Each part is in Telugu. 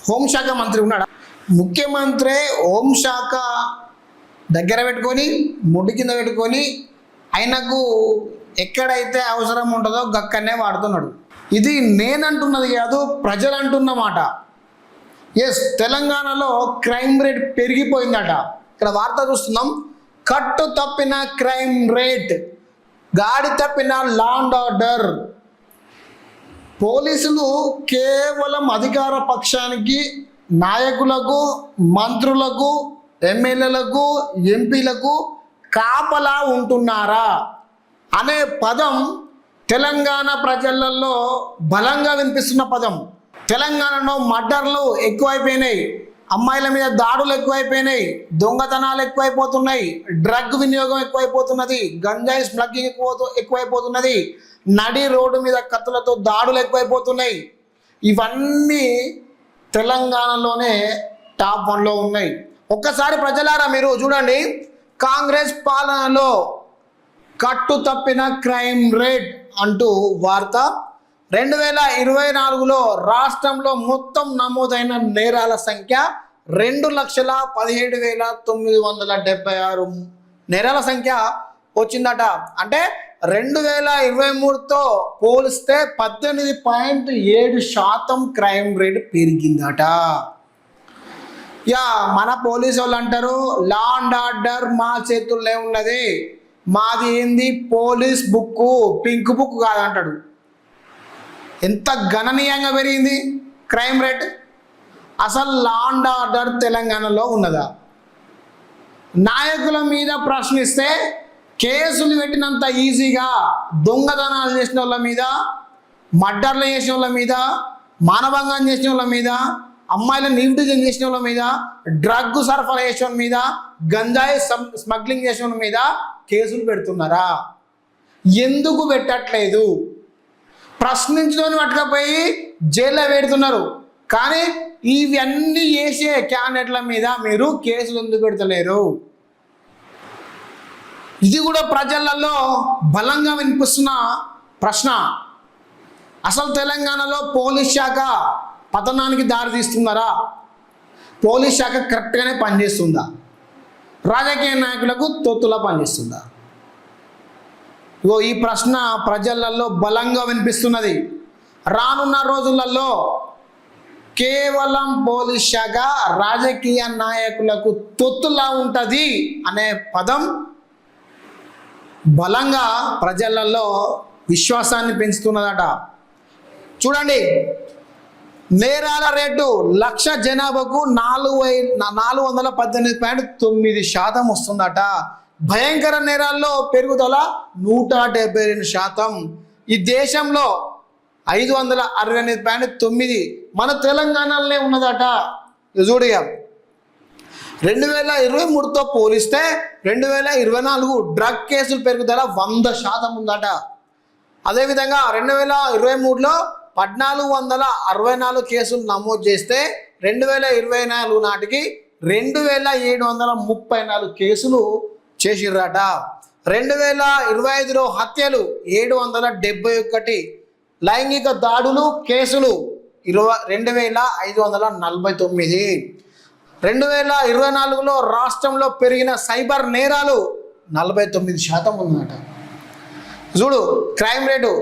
హోంశాఖ మంత్రి ఉన్నాడా? ముఖ్యమంత్రి హోంశాఖ దగ్గర పెట్టుకొని ముడి కింద పెట్టుకొని ఆయనకు ఎక్కడైతే అవసరం ఉంటుందో గక్కనే వాడుతున్నాడు. ఇది నేనంటున్నది కాదు, ప్రజలు అంటున్నమాట. ఎస్, తెలంగాణలో క్రైమ్ రేట్ పెరిగిపోయిందట. ఇక్కడ వార్త చూస్తున్నాం. కట్టు తప్పిన క్రైమ్ రేట్, గాడి తప్పిన లా అండ్ ఆర్డర్. పోలీసులు కేవలం అధికార పక్షానికి, నాయకులకు, మంత్రులకు, ఎమ్మెల్యేలకు, ఎంపీలకు కాపలా ఉంటున్నారా అనే పదం తెలంగాణ ప్రజలలో బలంగా వినిపిస్తున్న పదం. తెలంగాణలో మర్డర్లు ఎక్కువైపోయినాయి, అమ్మాయిల మీద దాడులు ఎక్కువైపోయినాయి, దొంగతనాలు ఎక్కువైపోతున్నాయి, డ్రగ్ వినియోగం ఎక్కువైపోతున్నది, గంజాయి స్మగ్లింగ్ ఎక్కువైపోతున్నది, నడి రోడ్డు మీద కత్తులతో దాడులు ఎక్కువైపోతున్నాయి. ఇవన్నీ తెలంగాణలోనే టాప్ 1లో ఉన్నాయి. ఒక్కసారి ప్రజలారా మీరు చూడండి, కాంగ్రెస్ పాలనలో కట్టు తప్పిన క్రైమ్ రేట్ అంటూ వార్త. 2024లో రాష్ట్రంలో మొత్తం నమోదైన నేరాల సంఖ్య 2,17,976 నేరాల సంఖ్య వచ్చిందట. అంటే 2023తో పోలిస్తే 18.7% క్రైమ్ రేట్ పెరిగిందట. మన పోలీసు వాళ్ళు అంటారు, లా అండ్ ఆర్డర్ మా చేతుల్లో ఉన్నది, మాది ఏంది పోలీస్ బుక్, పింక్ బుక్ కాదంటాడు. ఎంత గణనీయంగా పెరిగింది క్రైమ్ రేట్. అసలు లా అండ్ ఆర్డర్ తెలంగాణలో ఉన్నదా? నాయకుల మీద ప్రశ్నిస్తే కేసులు పెట్టినంత ఈజీగా దొంగతనాలు చేసిన వాళ్ళ మీద, మర్డర్లు చేసిన వాళ్ళ మీద, మానభంగం చేసిన వాళ్ళ మీద, అమ్మాయిలను నిర్వీర్యం చేసిన వాళ్ళ మీద, డ్రగ్ సరఫరా చేసిన వాళ్ళ మీద, గంజాయి స్మగ్లింగ్ చేసిన వాళ్ళ మీద కేసులు పెడుతున్నారా? ఎందుకు పెట్టట్లేదు? ప్రశ్నించుకొని పట్టుకపోయి జైల్లో పెడుతున్నారు, కానీ ఇవన్నీ చేసే క్యాండిడేట్ల మీద మీరు కేసులు ఎందుకు పెడతలేరు? ఇది కూడా ప్రజలలో బలంగా వినిపిస్తున్న ప్రశ్న. అసలు తెలంగాణలో పోలీస్ శాఖ పతనానికి దారి తీస్తున్నారా? పోలీస్ శాఖ కరెక్ట్గానే పనిచేస్తుందా? రాజకీయ నాయకులకు తొత్తులా పనిచేస్తుందా? ఈ ప్రశ్న ప్రజలలో బలంగా వినిపిస్తున్నది. రానున్న రోజులలో కేవలం పోలీస్ శాఖ రాజకీయ నాయకులకు తొత్తులా ఉంటుంది అనే పదం బలంగా ప్రజలలో విశ్వాసాన్ని పెంచుతున్నదట. చూడండి, నేరాల రేటు 1,00,000 జనాభాకు 418.9% వస్తుందట. భయంకర నేరాల్లో పెరుగుదల 172%. ఈ దేశంలో 568.9 మన తెలంగాణలోనే ఉన్నదట. చూడగా 2023తో పోలిస్తే 2024 డ్రగ్ కేసులు పెరుగుదల 100% ఉందట. అదేవిధంగా 2023లో 1,464 కేసులు నమోదు చేస్తే 2024 నాటికి 2,734 కేసులు చేసిర్రట. 2025లో హత్యలు 771, లైంగిక దాడులు కేసులు 2,549. 2024లో రాష్ట్రంలో పెరిగిన సైబర్ నేరాలు 49% ఉందట. చూడు క్రైమ్ రేటు.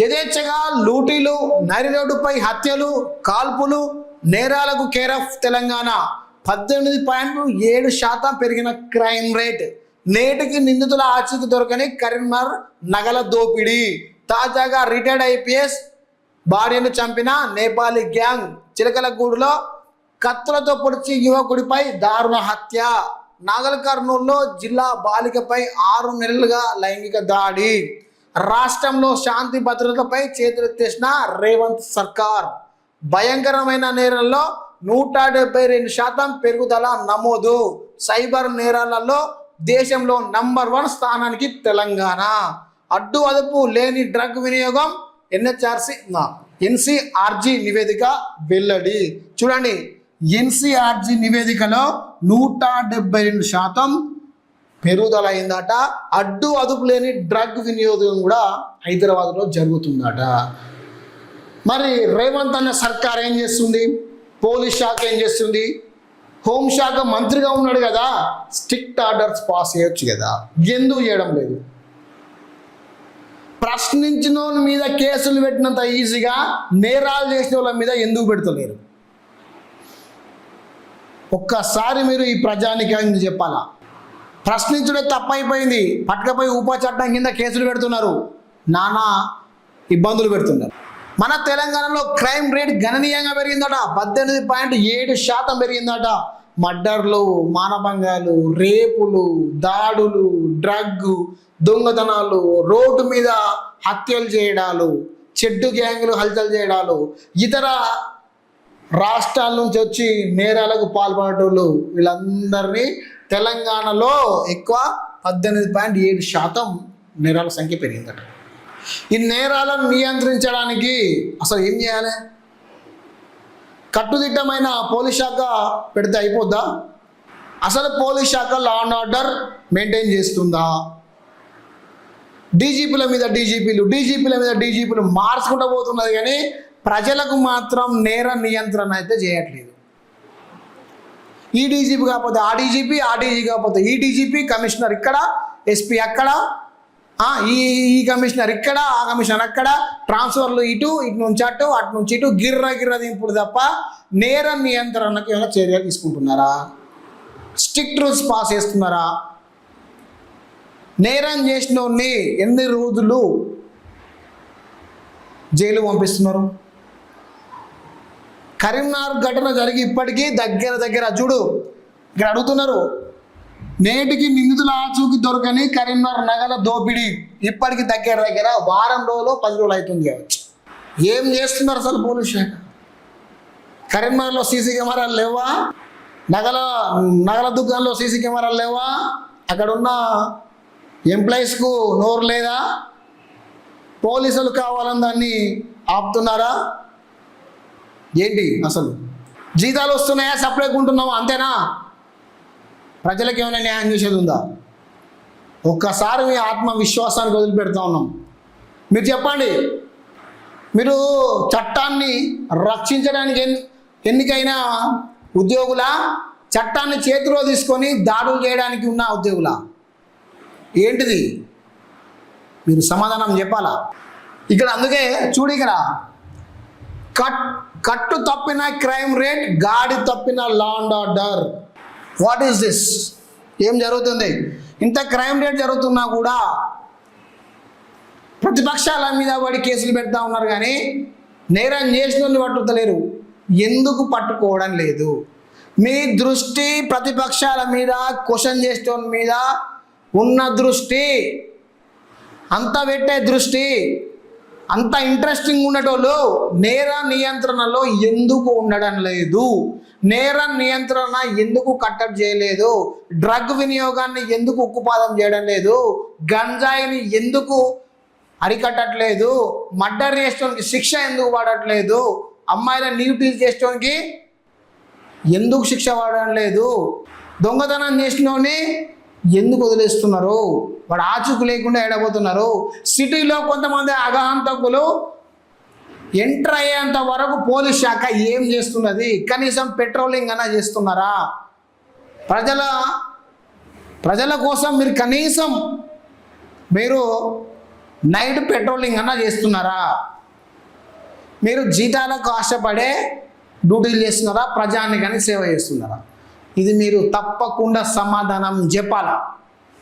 యథేచ్ఛగా లూటీలు, నరి రోడ్డుపై హత్యలు, కాల్పులు, నేరాలకు కేర్ ఆఫ్ తెలంగాణ 18.7% పెరిగిన క్రైమ్ రేట్. నేటికి నిందితుల ఆచూకీ దొరకని కరీంనగర్ నగల దోపిడీ. తాజాగా రిటైర్డ్ ఐపీఎస్ భార్యను చంపిన నేపాలీ గ్యాంగ్. చిలకలగూడులో కత్తులతో పొడిచి యువకుడిపై దారుణ హత్య. నాగల్ కర్నూలులో జిల్లా బాలికపై 6 నెలలుగా లైంగిక దాడి. రాష్ట్రంలో శాంతి భద్రతపై చేతులెత్తేసిన రేవంత్ సర్కార్. భయంకరమైన నేరాల్లో 172% పెరుగుదల నమోదు. సైబర్ నేరాలలో దేశంలో నంబర్ 1 స్థానానికి తెలంగాణ. అడ్డు అదుపు లేని డ్రగ్ వినియోగం ఎన్సీఆర్జీ నివేదిక వెల్లడి. చూడండి, ఎన్సీఆర్జీ నివేదికలో 172% పెరుగుదల అయిందట. అడ్డు అదుపు లేని డ్రగ్ వినియోగం కూడా హైదరాబాద్లో జరుగుతుందట. మరి రేవంత్ అన్న సర్కార్ ఏం చేస్తుంది? పోలీస్ శాఖ ఏం చేస్తుంది? హోంశాఖ మంత్రిగా ఉన్నాడు కదా, స్ట్రిక్ట్ ఆర్డర్స్ పాస్ చేయొచ్చు కదా, ఎందుకు చేయడం లేదు? ప్రశ్నించిన వాళ్ళ మీద కేసులు పెట్టినంత ఈజీగా నేరాలు చేసిన వాళ్ళ మీద ఎందుకు పెడతలేరు? ఒక్కసారి మీరు ఈ ప్రజానికాన్ని చెప్పాలా. ప్రశ్నించడే తప్పైపోయింది, పట్టుకపోయి ఉప చట్టం కింద కేసులు పెడుతున్నారు, నానా ఇబ్బందులు పెడుతున్నారు. మన తెలంగాణలో క్రైమ్ రేట్ గణనీయంగా పెరిగిందట, 18.7% పెరిగిందట. మర్డర్లు, మానభంగాలు, రేపులు, దాడులు, డ్రగ్, దొంగతనాలు, రోడ్డు మీద హత్యలు చేయడాలు, చెడ్డు గ్యాంగులు హత్యలు చేయడాలు, ఇతర రాష్ట్రాల నుంచి వచ్చి నేరాలకు పాల్పడేటోళ్ళు వీళ్ళందరినీ తెలంగాణలో ఎక్కువ 18.7% నేరాల సంఖ్య పెరిగిందట. ఈ నేరాలను నియంత్రించడానికి అసలు ఏం చేయాలి? కట్టుదిట్టమైన పోలీస్ శాఖ పెడితే అయిపోద్దా? అసలు పోలీస్ శాఖ లా అండ్ ఆర్డర్ మెయింటైన్ చేస్తుందా? డీజీపీల మీద డీజీపీలు మార్చుకుంటూ పోతున్నది, కానీ ప్రజలకు మాత్రం నేర నియంత్రణ అయితే చేయట్లేదు. ఈ డీజీపీ కాకపోతే ఆ డీజీపీ, ఆ డీజీ కాకపోతే ఈ డీజీపీ, కమిషనర్ ఇక్కడ, ఎస్పీ అక్కడ, ఈ కమిషనర్ ఇక్కడ, ఆ కమిషనర్ అక్కడ, ట్రాన్స్ఫర్లు ఇటు నుంచి అటు నుంచి ఇటు, గిర్ర దింపుడు తప్ప నేర నియంత్రణకు ఏమైనా చర్యలు తీసుకుంటున్నారా? స్ట్రిక్ట్ రూల్స్ పాస్ చేస్తున్నారా? నేరం చేసిన వాడిని ఎన్ని రోజులు జైలు పంపిస్తున్నారు? కరీంనగర్ ఘటన జరిగి ఇప్పటికీ దగ్గర చూడు, ఇక్కడ అడుగుతున్నారు, నేటికి నిందితుల ఆచూకీ దొరకని కరీంనగర్ నగల దోపిడీ ఇప్పటికి దగ్గర వారం రోజులు 10 రోజులు అవుతుంది కావచ్చు. ఏం చేస్తున్నారు అసలు పోలీస్ శాఖ? కరీంనగర్లో సీసీ కెమెరాలు లేవా? నగల దుకాణంలో సీసీ కెమెరాలు లేవా? అక్కడ ఉన్న ఎంప్లాయీస్కు నోరు లేదా? పోలీసులు కావాలని దాన్ని ఆపుతున్నారా? ఏంటి అసలు? జీతాలు వస్తున్నాయా? సప్లై కొంటున్నావా? అంతేనా? ప్రజలకు ఏమైనా న్యాయం చేసేది ఉందా? ఒక్కసారి మీ ఆత్మవిశ్వాసానికి వదిలిపెడతా ఉన్నాం. మీరు చెప్పండి, మీరు చట్టాన్ని రక్షించడానికి ఎన్నికైన ఉద్యోగులా, చట్టాన్ని చేతిలో తీసుకొని దాడులు చేయడానికి ఉన్న ఉద్యోగులా? ఏంటిది? మీరు సమాధానం చెప్పాలా. ఇక్కడ అందుకే చూడు, ఇక్కడ కట్టు తప్పిన క్రైమ్ రేట్, గాడి తప్పిన law and order. What is this? ఏం జరుగుతుంది? ఇంత క్రైమ్ రేట్ జరుగుతున్నా కూడా ప్రతిపక్షాల మీద పడి కేసులు పెడతా ఉన్నారు, కానీ నేరం చేసిన వాళ్ళని పట్టుతలేరు. ఎందుకు పట్టుకోవడం లేదు? మీ దృష్టి ప్రతిపక్షాల మీద, క్వశ్చన్ చేసిన మీద ఉన్న దృష్టి, అంత పెట్టే దృష్టి, అంత ఇంట్రెస్టింగ్ ఉండేటోళ్ళు నేర నియంత్రణలో ఎందుకు ఉండడం లేదు? నేర నియంత్రణ ఎందుకు కట్టడి చేయలేదు? డ్రగ్ వినియోగాన్ని ఎందుకు ఉక్కుపాదం చేయడం లేదు? గంజాయిని ఎందుకు అరికట్టట్లేదు? మర్డర్ చేసేవానికి శిక్ష ఎందుకు పడట్లేదు? అమ్మాయిల న్యూటీస్ చేసేవానికి ఎందుకు శిక్ష పడడం లేదు? దొంగతనం చేసినోని ఎందుకు వదిలేస్తున్నారు? వాడు ఆచూకు లేకుండా ఎడబోతున్నారు. సిటీలో కొంతమంది అగహంతకులు ఎంటర్ అయ్యేంత వరకు పోలీస్ శాఖ ఏం చేస్తున్నది? కనీసం పెట్రోలింగ్ అన్నా చేస్తున్నారా? ప్రజల కోసం మీరు కనీసం నైట్ పెట్రోలింగ్ అన్నా చేస్తున్నారా? మీరు జీతాలకు ఆశపడే డ్యూటీలు చేస్తున్నారా? ప్రజానికి కానీ సేవ చేస్తున్నారా? ఇది మీరు తప్పకుండా సమాధానం చెప్పాలా.